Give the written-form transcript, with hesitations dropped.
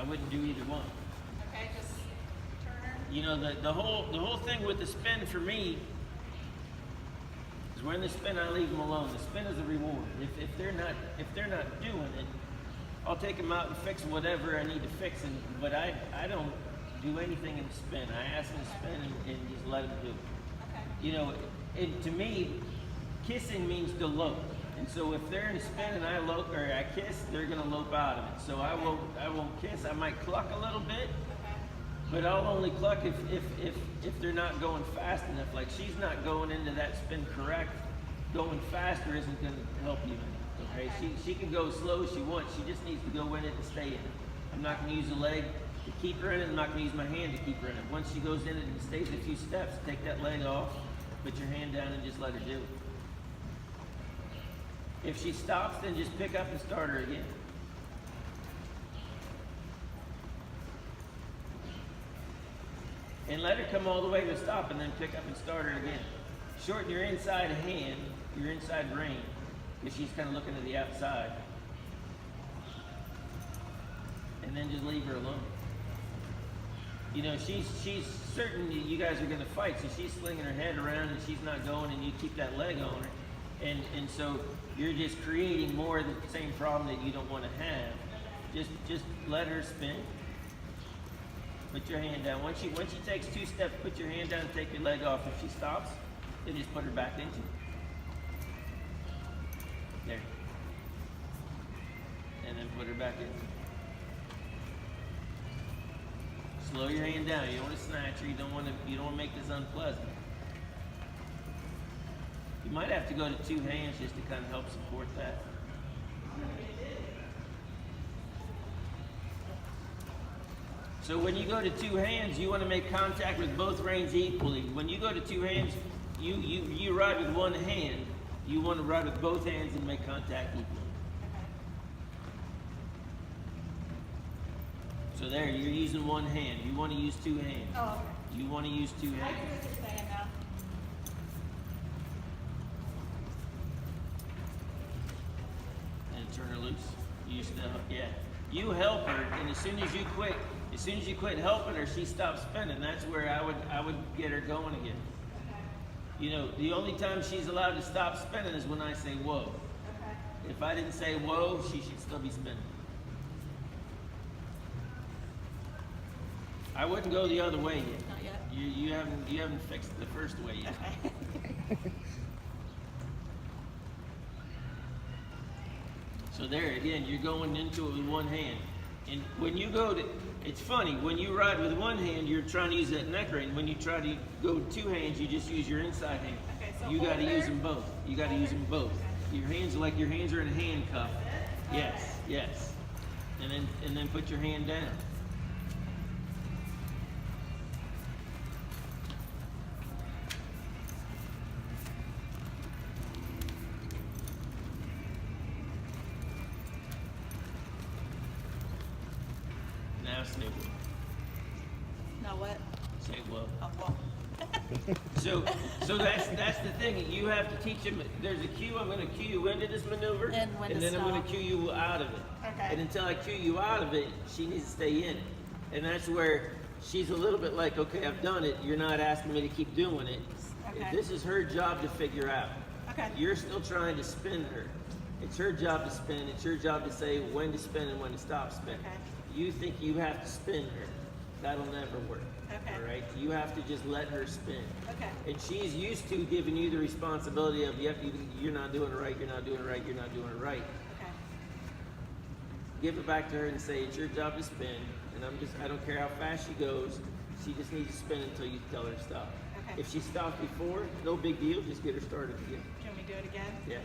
wouldn't do either one. Okay, just turn her. You know, the whole thing with the spin for me is when they spin, I leave them alone. The spin is a reward. If they're not doing it, I'll take them out and fix whatever I need to fix. But I don't do anything in the spin. I ask them to spin and just let them do it. Okay. You know, to me, kissing means to lope. And so if they're in a spin and I lope or I kiss, they're gonna lope out of it. So I won't kiss. I might cluck a little bit. But I'll only cluck if they're not going fast enough. Like she's not going into that spin correct. Going faster isn't going to help you. Okay? She can go slow as she wants. She just needs to go in it and stay in it. I'm not going to use the leg to keep her in it. I'm not going to use my hand to keep her in it. Once she goes in it and stays a few steps, take that leg off, put your hand down and just let her do it. If she stops, then just pick up and start her again. And let her come all the way to a stop and then pick up and start her again. Shorten your inside hand, your inside rein, because she's kind of looking to the outside. And then just leave her alone. You know, she's certain that you guys are going to fight, so she's slinging her head around and she's not going, and you keep that leg on her. And so you're just creating more of the same problem that you don't want to have. Just let her spin. Put your hand down. Once she takes 2 steps, put your hand down and take your leg off. If she stops, then just put her back into it. There. And then put her back into it. Slow your hand down. You don't want to snatch her. You don't want to make this unpleasant. You might have to go to 2 hands just to kind of help support that. So when you go to 2 hands, you want to make contact with both reins equally. When you go to 2 hands, you ride with 1 hand. You want to ride with both hands and make contact equally. So there, you're using 1 hand. You want to use 2 hands. Oh, okay. You want to use 2 I hands. get what you're saying now. And turn her loose. You you help her, and as soon as you quit helping her, she stops spinning. That's where I would get her going again. You know, the only time she's allowed to stop spinning is when I say whoa. Okay. If I didn't say whoa, she should still be spinning. I wouldn't go the other way yet. Not yet. You haven't fixed the first way yet. Okay. So there, again, you're going into it with 1 hand. And when you go to, it's funny, when you ride with 1 hand, you're trying to use that neck rein. When you try to go 2 hands, you just use your inside hand. Okay, so You got to hold use her. them both. You got to use them both. Your hands are like your hands are in a handcuff. Yes, yes. And then put your hand down. Now say whoa. Now what? Say whoa. Oh, well. So that's the thing. You have to teach them. There's a cue. I'm going to cue you into this maneuver, And when to then I'm going to stop. cue you out of it. Okay. And until I cue you out of it, she needs to stay in it. And that's where she's a little bit like, okay, I've done it. You're not asking me to keep doing it. Okay. This is her job to figure out. Okay. You're still trying to spin her. It's her job to spin. It's your job to say when to spin and when to stop spinning. Okay. You think you have to spin her. That'll never work. Okay. All right? You have to just let her spin. Okay. And she's used to giving you the responsibility of, yep, you're not doing it right, you're not doing it right, you're not doing it right. Okay. Give it back to her and say, it's your job to spin, and I don't care how fast she goes, she just needs to spin until you tell her to stop. Okay. If she stopped before, no big deal, just get her started again. Can we do it again? Yeah.